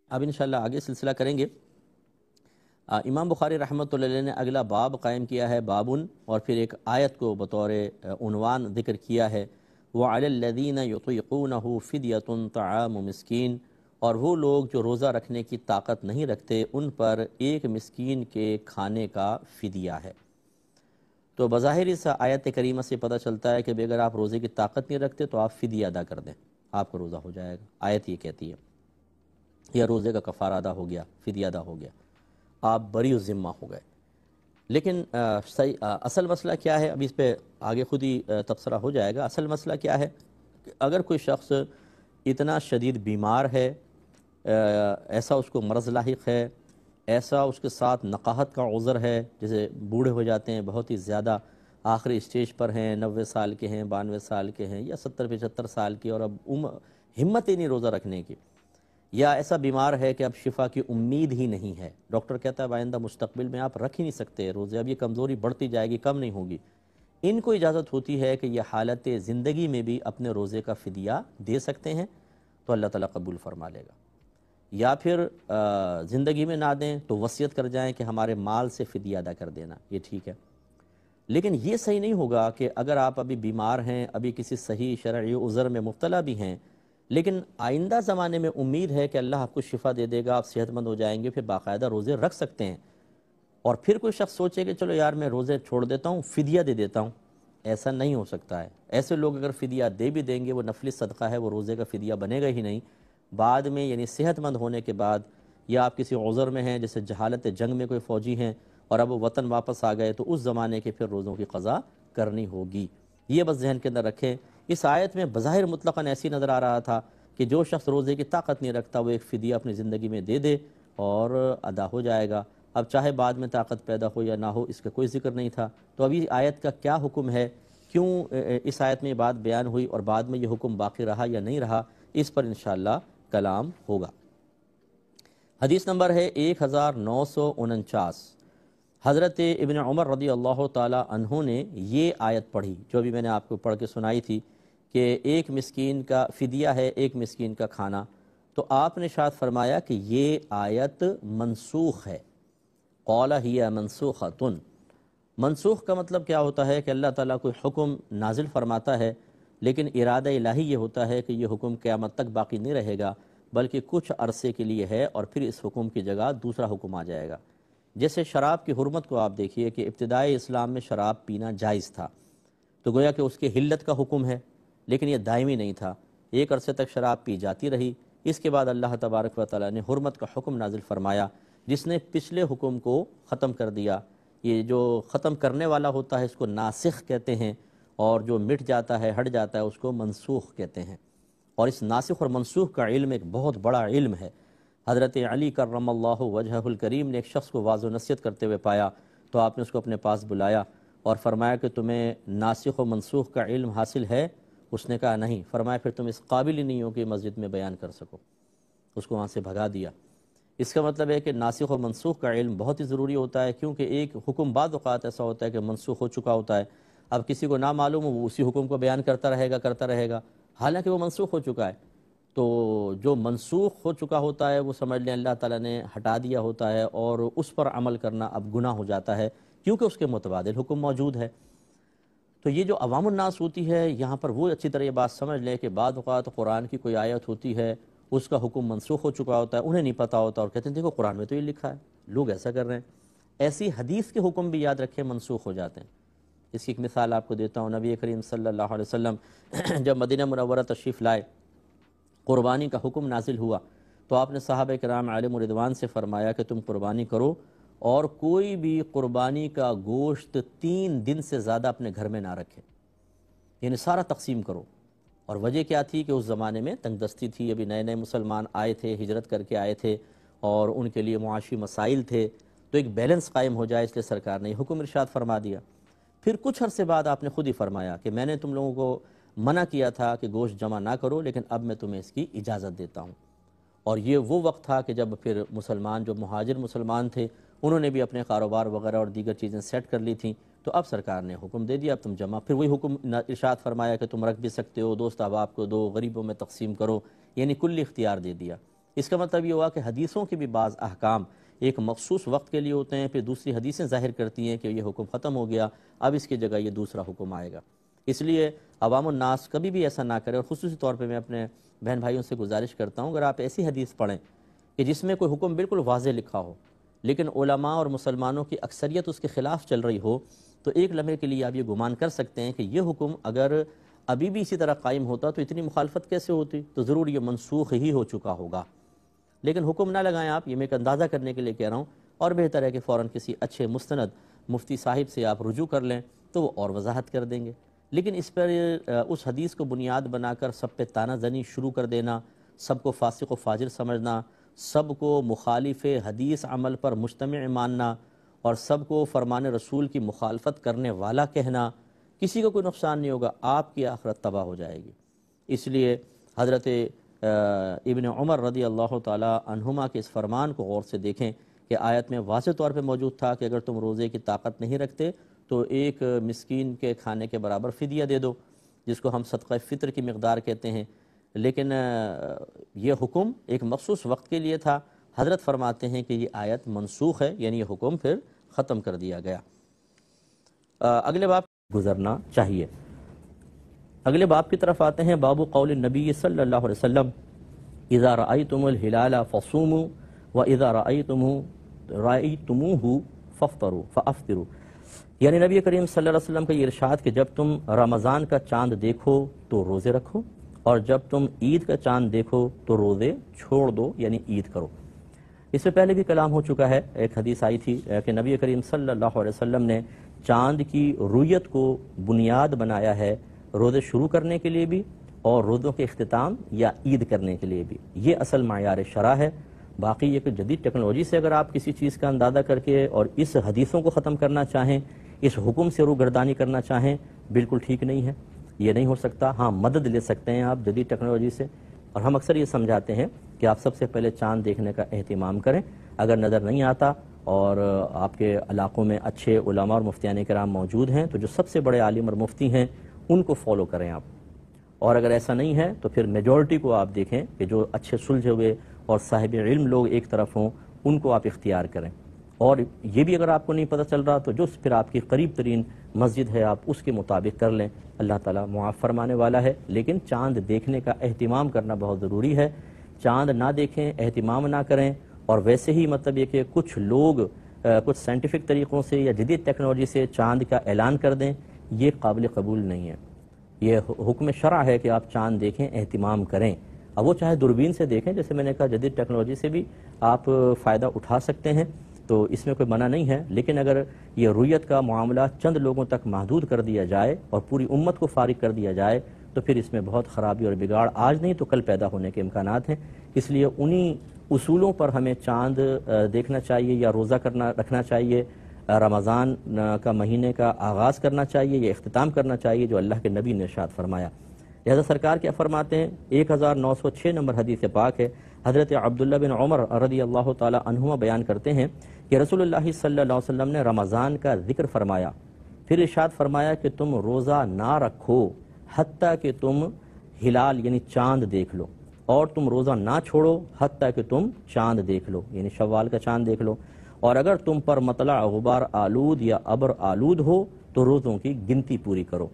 اب انشاءاللہ آگے سلسلہ کریں گے۔ امام بخاری رحمۃ اللہ علیہ نے اگلا باب قائم کیا ہے، بابن، اور پھر ایک آیت کو بطور عنوان ذکر کیا ہے، وَعَلَى الَّذِينَ يُطِيقُونَهُ فِدْيَةٌ طَعَامُ مسکین، اور وہ لوگ جو روزہ رکھنے کی طاقت نہیں رکھتے ان پر ایک مسکین کے کھانے کا فدیہ ہے۔ تو بظاہر اس آیت کریمہ سے پتہ چلتا ہے کہ اگر آپ روزے کی طاقت نہیں رکھتے تو آپ فدیہ ادا کر دیں، آپ کو روزہ ہو جائے گا، آیت یہ کہتی ہے، یا روزے کا کفارہ ادا ہو گیا، فدیہ ادا ہو گیا، آپ بری الذمہ ہو گئے۔ لیکن اصل مسئلہ کیا ہے؟ ابھی اس پہ آگے خود ہی تبصرہ ہو جائے گا۔ اصل مسئلہ کیا ہے کہ اگر کوئی شخص اتنا شدید بیمار ہے، ایسا اس کو مرض لاحق ہے، ایسا اس کے ساتھ نقاہت کا عذر ہے، جیسے بوڑھے ہو جاتے ہیں، بہت ہی زیادہ آخری اسٹیج پر ہیں، 90 سال کے ہیں، 92 سال کے ہیں، یا 70-75 سال کے، اور اب ہمت ہی نہیں روزہ رکھنے کی، یا ایسا بیمار ہے کہ اب شفا کی امید ہی نہیں ہے، ڈاکٹر کہتا ہے آئندہ مستقبل میں آپ رکھ ہی نہیں سکتے روزے، اب یہ کمزوری بڑھتی جائے گی، کم نہیں ہوگی، ان کو اجازت ہوتی ہے کہ یہ حالت زندگی میں بھی اپنے روزے کا فدیہ دے سکتے ہیں، تو اللہ تعالیٰ قبول فرما لے گا۔ یا پھر زندگی میں نہ دیں تو وصیت کر جائیں کہ ہمارے مال سے فدیہ ادا کر دینا، یہ ٹھیک ہے۔ لیکن یہ صحیح نہیں ہوگا کہ اگر آپ ابھی بیمار ہیں، ابھی کسی صحیح شرعی عذر میں مبتلا بھی ہیں، لیکن آئندہ زمانے میں امید ہے کہ اللہ آپ کو شفا دے دے گا، آپ صحت مند ہو جائیں گے، پھر باقاعدہ روزے رکھ سکتے ہیں، اور پھر کوئی شخص سوچے کہ چلو یار میں روزے چھوڑ دیتا ہوں، فدیہ دے دیتا ہوں، ایسا نہیں ہو سکتا ہے۔ ایسے لوگ اگر فدیہ دے بھی دیں گے، وہ نفلی صدقہ ہے، وہ روزے کا فدیہ بنے گا ہی نہیں۔ بعد میں یعنی صحت مند ہونے کے بعد، یا آپ کسی عذر میں ہیں، جیسے جہالت جنگ میں کوئی فوجی ہیں اور اب وہ وطن واپس آ گئے، تو اس زمانے کے پھر روزوں کی قضا کرنی ہوگی۔ یہ بس ذہن کے اندر رکھیں۔ اس آیت میں بظاہر مطلقاً ایسی نظر آ رہا تھا کہ جو شخص روزے کی طاقت نہیں رکھتا وہ ایک فدیہ اپنی زندگی میں دے دے اور ادا ہو جائے گا۔ اب چاہے بعد میں طاقت پیدا ہو یا نہ ہو، اس کا کوئی ذکر نہیں تھا۔ تو ابھی آیت کا کیا حکم ہے، کیوں اس آیت میں یہ بات بیان ہوئی اور بعد میں یہ حکم باقی رہا یا نہیں رہا، اس پر انشاءاللہ کلام ہوگا۔ حدیث نمبر ہے 1949۔ حضرت ابن عمر رضی اللہ تعالی عنہ نے یہ آیت پڑھی جو ابھی میں نے آپ کو پڑھ کے سنائی تھی کہ ایک مسکین کا فدیہ ہے، ایک مسکین کا کھانا، تو آپ نے ارشاد فرمایا کہ یہ آیت منسوخ ہے۔ قال ہی منسوخۃ۔ منسوخ کا مطلب کیا ہوتا ہے کہ اللہ تعالیٰ کوئی حکم نازل فرماتا ہے، لیکن ارادہ الہی یہ ہوتا ہے کہ یہ حکم قیامت تک باقی نہیں رہے گا، بلکہ کچھ عرصے کے لیے ہے، اور پھر اس حکم کی جگہ دوسرا حکم آ جائے گا۔ جیسے شراب کی حرمت کو آپ دیکھیے کہ ابتدائی اسلام میں شراب پینا جائز تھا، تو گویا کہ اس کی حلت کا حکم ہے، لیکن یہ دائمی نہیں تھا، ایک عرصے تک شراب پی جاتی رہی۔ اس کے بعد اللہ تبارک و تعالیٰ نے حرمت کا حکم نازل فرمایا، جس نے پچھلے حکم کو ختم کر دیا۔ یہ جو ختم کرنے والا ہوتا ہے اس کو ناسخ کہتے ہیں، اور جو مٹ جاتا ہے، ہٹ جاتا ہے، اس کو منسوخ کہتے ہیں۔ اور اس ناسخ اور منسوخ کا علم ایک بہت بڑا علم ہے۔ حضرت علی کرم اللہ وجہہ الکریم نے ایک شخص کو واعظ و نصیحت کرتے ہوئے پایا، تو آپ نے اس کو اپنے پاس بلایا اور فرمایا کہ تمہیں ناسخ و منسوخ کا علم حاصل ہے؟ اس نے کہا نہیں۔ فرمایا پھر تم اس قابل ہی نہیں ہو کہ مسجد میں بیان کر سکو۔ اس کو وہاں سے بھگا دیا۔ اس کا مطلب ہے کہ ناسخ و منسوخ کا علم بہت ہی ضروری ہوتا ہے، کیونکہ ایک حکم بعض اوقات ایسا ہوتا ہے کہ منسوخ ہو چکا ہوتا ہے، اب کسی کو نہ معلوم ہو وہ اسی حکم کو بیان کرتا رہے گا حالانکہ وہ منسوخ ہو چکا ہے۔ تو جو منسوخ ہو چکا ہوتا ہے وہ سمجھ لیں اللہ تعالیٰ نے ہٹا دیا ہوتا ہے، اور اس پر عمل کرنا اب گناہ ہو جاتا ہے، کیونکہ اس کے متبادل حکم موجود ہے۔ تو یہ جو عوام الناس ہوتی ہے، یہاں پر وہ اچھی طرح یہ بات سمجھ لیں کہ بعض اوقات قرآن کی کوئی آیت ہوتی ہے، اس کا حکم منسوخ ہو چکا ہوتا ہے، انہیں نہیں پتہ ہوتا، اور کہتے ہیں دیکھو قرآن میں تو یہ لکھا ہے، لوگ ایسا کر رہے ہیں۔ ایسی حدیث کے حکم بھی یاد رکھیں منسوخ ہو جاتے ہیں۔ اس کی ایک مثال آپ کو دیتا ہوں۔ نبی کریم صلی اللہ علیہ وسلم جب مدینہ منورہ تشریف لائے، قربانی کا حکم نازل ہوا، تو آپ نے صحابہ کرام علیہم رضوان سے فرمایا کہ تم قربانی کرو، اور کوئی بھی قربانی کا گوشت 3 دن سے زیادہ اپنے گھر میں نہ رکھے، یعنی سارا تقسیم کرو۔ اور وجہ کیا تھی کہ اس زمانے میں تنگ دستی تھی، ابھی نئے نئے مسلمان آئے تھے، ہجرت کر کے آئے تھے، اور ان کے لیے معاشی مسائل تھے، تو ایک بیلنس قائم ہو جائے، اس لیے سرکار نے یہ حکم ارشاد فرما دیا۔ پھر کچھ عرصے بعد آپ نے خود ہی فرمایا کہ میں نے تم لوگوں کو منع کیا تھا کہ گوشت جمع نہ کرو، لیکن اب میں تمہیں اس کی اجازت دیتا ہوں۔ اور یہ وہ وقت تھا کہ جب پھر مسلمان جو مہاجر مسلمان تھے انہوں نے بھی اپنے کاروبار وغیرہ اور دیگر چیزیں سیٹ کر لی تھیں، تو اب سرکار نے حکم دے دیا اب تم جمع، پھر وہی حکم ارشاد فرمایا کہ تم رکھ بھی سکتے ہو، دوست احباب کو دو، غریبوں میں تقسیم کرو، یعنی کل اختیار دے دیا۔ اس کا مطلب یہ ہوا کہ حدیثوں کے بھی بعض احکام ایک مخصوص وقت کے لیے ہوتے ہیں، پھر دوسری حدیثیں ظاہر کرتی ہیں کہ یہ حکم ختم ہو گیا، اب اس کی جگہ یہ دوسرا حکم آئے گا۔ اس لیے عوام الناس کبھی بھی ایسا نہ کرے، اور خصوصی طور پہ میں اپنے بہن بھائیوں سے گزارش کرتا ہوں، اگر آپ ایسی حدیث پڑھیں کہ جس میں کوئی حکم بالکل واضح لکھا ہو لیکن علماء اور مسلمانوں کی اکثریت اس کے خلاف چل رہی ہو، تو ایک لمحے کے لیے آپ یہ گمان کر سکتے ہیں کہ یہ حکم اگر ابھی بھی اسی طرح قائم ہوتا تو اتنی مخالفت کیسے ہوتی، تو ضرور یہ منسوخ ہی ہو چکا ہوگا۔ لیکن حکم نہ لگائیں آپ، یہ میں ایک اندازہ کرنے کے لیے کہہ رہا ہوں، اور بہتر ہے کہ فوراً کسی اچھے مستند مفتی صاحب سے آپ رجوع کر لیں تو وہ اور وضاحت کر دیں گے۔ لیکن اس پر اس حدیث کو بنیاد بنا کر سب پہ تانہ زنی شروع کر دینا، سب کو فاسق و فاجر سمجھنا، سب کو مخالف حدیث عمل پر مجتمع ماننا، اور سب کو فرمان رسول کی مخالفت کرنے والا کہنا، کسی کو کوئی نقصان نہیں ہوگا، آپ کی آخرت تباہ ہو جائے گی۔ اس لیے حضرت ابن عمر رضی اللہ تعالی عنہما کے اس فرمان کو غور سے دیکھیں کہ آیت میں واضح طور پہ موجود تھا کہ اگر تم روزے کی طاقت نہیں رکھتے تو ایک مسکین کے کھانے کے برابر فدیہ دے دو، جس کو ہم صدقہ فطر کی مقدار کہتے ہیں۔ لیکن یہ حکم ایک مخصوص وقت کے لیے تھا۔ حضرت فرماتے ہیں کہ یہ آیت منسوخ ہے، یعنی یہ حکم پھر ختم کر دیا گیا۔ اگلے باب گزرنا چاہیے۔ اگلے باب کی طرف آتے ہیں، باب قول النبی صلی اللہ علیہ وسلم اذا رأیتم الہلال فصوموا واذا رأیتموہ فافطروا، یعنی نبی کریم صلی اللہ علیہ وسلم کا یہ ارشاد کہ جب تم رمضان کا چاند دیکھو تو روزے رکھو، اور جب تم عید کا چاند دیکھو تو روزے چھوڑ دو، یعنی عید کرو۔ اس سے پہلے بھی کلام ہو چکا ہے، ایک حدیث آئی تھی کہ نبی کریم صلی اللہ علیہ وسلم نے چاند کی رویت کو بنیاد بنایا ہے روزے شروع کرنے کے لیے بھی اور روزوں کے اختتام یا عید کرنے کے لیے بھی۔ یہ اصل معیار شرع ہے۔ باقی یہ کہ جدید ٹیکنالوجی سے اگر آپ کسی چیز کا اندازہ کر کے اور اس حدیثوں کو ختم کرنا چاہیں، اس حکم سے روگردانی کرنا چاہیں، بالکل ٹھیک نہیں ہے، یہ نہیں ہو سکتا۔ ہاں، مدد لے سکتے ہیں آپ جدید ٹیکنالوجی سے، اور ہم اکثر یہ سمجھاتے ہیں کہ آپ سب سے پہلے چاند دیکھنے کا اہتمام کریں۔ اگر نظر نہیں آتا اور آپ کے علاقوں میں اچھے علماء اور مفتیان کرام موجود ہیں تو جو سب سے بڑے عالم اور مفتی ہیں ان کو فالو کریں آپ، اور اگر ایسا نہیں ہے تو پھر میجورٹی کو آپ دیکھیں کہ جو اچھے سلجھے ہوئے اور صاحب علم لوگ ایک طرف ہوں، ان کو آپ اختیار کریں۔ اور یہ بھی اگر آپ کو نہیں پتہ چل رہا تو جو پھر آپ کی قریب ترین مسجد ہے آپ اس کے مطابق کر لیں، اللہ تعالیٰ معاف فرمانے والا ہے۔ لیکن چاند دیکھنے کا اہتمام کرنا بہت ضروری ہے۔ چاند نہ دیکھیں، اہتمام نہ کریں، اور ویسے ہی مطلب یہ کہ کچھ لوگ کچھ سائنٹیفک طریقوں سے یا جدید ٹیکنالوجی سے چاند کا اعلان کر دیں، یہ قابل قبول نہیں ہے۔ یہ حکم شرع ہے کہ آپ چاند دیکھیں، اہتمام کریں۔ اب وہ چاہے دوربین سے دیکھیں، جیسے میں نے کہا جدید ٹیکنالوجی سے بھی آپ فائدہ اٹھا سکتے ہیں، تو اس میں کوئی منع نہیں ہے۔ لیکن اگر یہ رویت کا معاملہ چند لوگوں تک محدود کر دیا جائے اور پوری امت کو فارغ کر دیا جائے تو پھر اس میں بہت خرابی اور بگاڑ آج نہیں تو کل پیدا ہونے کے امکانات ہیں۔ اس لیے انہی اصولوں پر ہمیں چاند دیکھنا چاہیے یا روزہ رکھنا چاہیے، رمضان کا مہینے کا آغاز کرنا چاہیے یا اختتام کرنا چاہیے، جو اللہ کے نبی نے ارشاد فرمایا۔ لہذا سرکار کیا فرماتے ہیں، 1906 نمبر حدیث پاک ہے، حضرت عبداللہ بن عمر رضی اللہ تعالی عنہما بیان کرتے ہیں کہ رسول اللہ صلی اللہ علیہ وسلم نے رمضان کا ذکر فرمایا، پھر ارشاد فرمایا کہ تم روزہ نہ رکھو حتیٰ کہ تم ہلال یعنی چاند دیکھ لو، اور تم روزہ نہ چھوڑو حتیٰ کہ تم چاند دیکھ لو، یعنی شوال کا چاند دیکھ لو، اور اگر تم پر مطلع غبار آلود یا ابر آلود ہو تو روزوں کی گنتی پوری کرو۔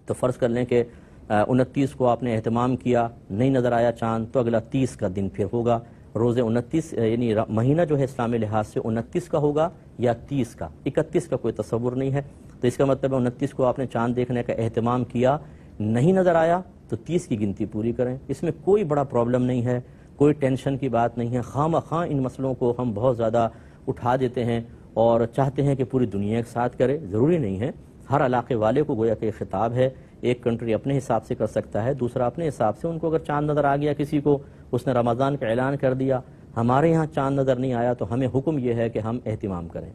تو فرض کر لیں کہ 29 کو آپ نے اہتمام کیا، نہیں نظر آیا چاند، تو اگلا 30 کا دن پھر ہوگا۔ روزے 29 یعنی مہینہ جو ہے اسلامی لحاظ سے 29 کا ہوگا یا 30 کا، 31 کا کوئی تصور نہیں ہے۔ تو اس کا مطلب ہے 29 کو آپ نے چاند دیکھنے کا اہتمام کیا، نہیں نظر آیا تو 30 کی گنتی پوری کریں۔ اس میں کوئی بڑا پرابلم نہیں ہے، کوئی ٹینشن کی بات نہیں ہے۔ خواہ مخواہ ان مسئلوں کو ہم بہت زیادہ اٹھا دیتے ہیں اور چاہتے ہیں کہ پوری دنیا ایک ساتھ کرے، ضروری نہیں ہے۔ ہر علاقے والے کو گویا کہ خطاب ہے، ایک کنٹری اپنے حساب سے کر سکتا ہے، دوسرا اپنے حساب سے۔ ان کو اگر چاند نظر آ گیا کسی کو، اس نے رمضان کا اعلان کر دیا، ہمارے یہاں چاند نظر نہیں آیا تو ہمیں حکم یہ ہے کہ ہم اہتمام کریں۔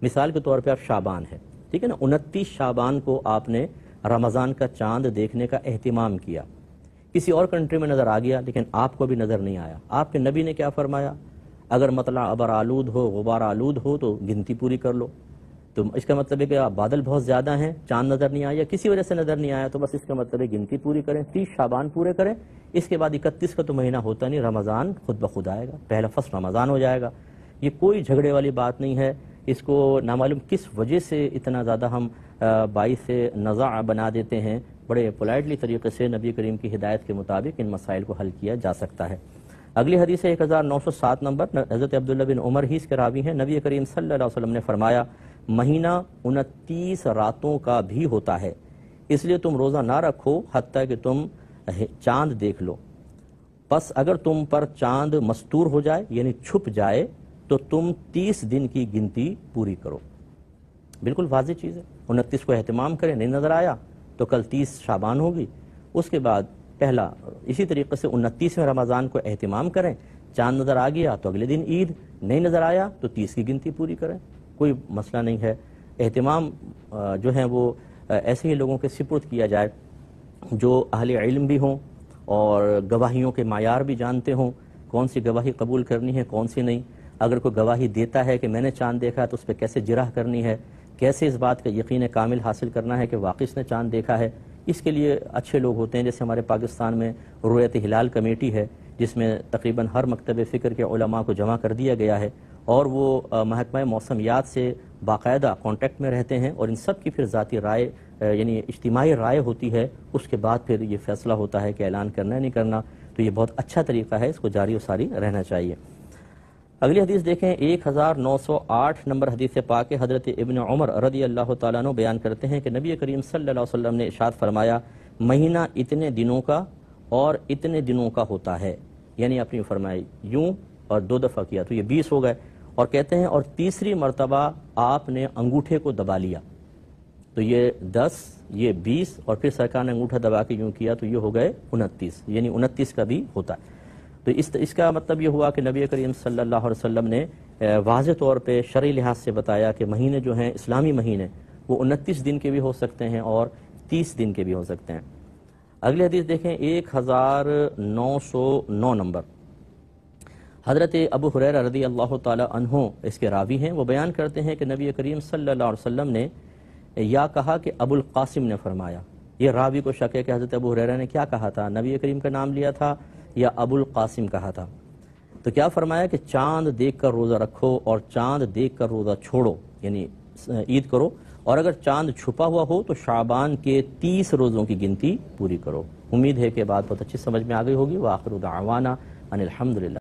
مثال کے طور پہ آپ شعبان ہے، ٹھیک ہے نا، 29 شعبان کو آپ نے رمضان کا چاند دیکھنے کا اہتمام کیا، کسی اور کنٹری میں نظر آ گیا لیکن آپ کو بھی نظر نہیں آیا۔ آپ کے نبی نے کیا فرمایا، اگر مطلع ابر آلود ہو، غبار آلود ہو تو گنتی پوری کر لو۔ تو اس کا مطلب ہے کہ بادل بہت زیادہ ہیں، چاند نظر نہیں آیا یا کسی وجہ سے نظر نہیں آیا، تو بس اس کا مطلب ہے گنتی پوری کریں، 30 شعبان پورے کریں، اس کے بعد 31 کا تو مہینہ ہوتا نہیں، رمضان خود بخود آئے گا، پہلا فرسٹ رمضان ہو جائے گا۔ یہ کوئی جھگڑے والی بات نہیں ہے، اس کو نامعلوم کس وجہ سے اتنا زیادہ ہم باعث نزاع بنا دیتے ہیں، بڑے پولائٹلی طریقے سے نبی کریم کی ہدایت کے مطابق ان مسائل کو حل کیا جا سکتا ہے۔ اگلی حدیث ہے 1907 نمبر، حضرت عبداللہ بن عمر ہی اس کے راوی ہیں، نبی کریم صلی اللہ علیہ وسلم نے فرمایا مہینہ 29 راتوں کا بھی ہوتا ہے، اس لیے تم روزہ نہ رکھو حتیٰ کہ تم چاند دیکھ لو، پس اگر تم پر چاند مستور ہو جائے یعنی چھپ جائے تو تم 30 دن کی گنتی پوری کرو۔ بالکل واضح چیز ہے، 29 کو اہتمام کریں، نہیں نظر آیا تو کل 30 شعبان ہوگی، اس کے بعد پہلا اسی طریقے سے 29ویں رمضان کو اہتمام کریں، چاند نظر آ گیا تو اگلے دن عید، نہیں نظر آیا تو 30 کی گنتی پوری کریں، کوئی مسئلہ نہیں ہے۔ اہتمام جو ہیں وہ ایسے ہی لوگوں کے سپرد کیا جائے جو اہل علم بھی ہوں اور گواہیوں کے معیار بھی جانتے ہوں، کون سی گواہی قبول کرنی ہے کون سی نہیں۔ اگر کوئی گواہی دیتا ہے کہ میں نے چاند دیکھا تو اس پہ کیسے جرح کرنی ہے، کیسے اس بات کا یقین کامل حاصل کرنا ہے کہ واقعی اس نے چاند دیکھا ہے، اس کے لیے اچھے لوگ ہوتے ہیں، جیسے ہمارے پاکستان میں رؤیت ہلال کمیٹی ہے جس میں تقریباً ہر مکتب فکر کے علماء کو جمع کر دیا گیا ہے، اور وہ محکمہ موسمیات سے باقاعدہ کانٹیکٹ میں رہتے ہیں، اور ان سب کی پھر ذاتی رائے یعنی اجتماعی رائے ہوتی ہے، اس کے بعد پھر یہ فیصلہ ہوتا ہے کہ اعلان کرنا ہے نہیں کرنا، تو یہ بہت اچھا طریقہ ہے، اس کو جاری و ساری رہنا چاہیے۔ اگلی حدیث دیکھیں 1908 نمبر حدیث پاک ہے، حضرت ابن عمر رضی اللہ تعالیٰ عنہ بیان کرتے ہیں کہ نبی کریم صلی اللہ علیہ وسلم نے ارشاد فرمایا مہینہ اتنے دنوں کا اور اتنے دنوں کا ہوتا ہے، یعنی اپنی فرمائی یوں اور 2 دفعہ کیا تو یہ 20 ہو گئے، اور کہتے ہیں اور تیسری مرتبہ آپ نے انگوٹھے کو دبا لیا تو یہ 10 یہ 20 اور پھر سرکار نے انگوٹھا دبا کے یوں کیا تو یہ ہو گئے 29، یعنی 29 کا بھی ہوتا ہے۔ تو اس کا مطلب یہ ہوا کہ نبی کریم صلی اللہ علیہ وسلم نے واضح طور پہ شرعی لحاظ سے بتایا کہ مہینے جو ہیں اسلامی مہینے وہ 29 دن کے بھی ہو سکتے ہیں اور 30 دن کے بھی ہو سکتے ہیں۔ اگلی حدیث دیکھیں 1909 نمبر، حضرت ابو ہریرہ رضی اللہ تعالی عنہ اس کے راوی ہیں، وہ بیان کرتے ہیں کہ نبی کریم صلی اللہ علیہ وسلم نے یا کہا کہ ابو القاسم نے فرمایا، یہ راوی کو شک ہے کہ حضرت ابو ہریرہ نے کیا کہا تھا، نبی کریم کا نام لیا تھا یا ابو القاسم کہا تھا، تو کیا فرمایا کہ چاند دیکھ کر روزہ رکھو اور چاند دیکھ کر روزہ چھوڑو یعنی عید کرو، اور اگر چاند چھپا ہوا ہو تو شعبان کے 30 روزوں کی گنتی پوری کرو۔ امید ہے کہ بات بہت اچھی سمجھ میں آ گئی ہوگی۔ وآخر دعوانا ان الحمدللہ۔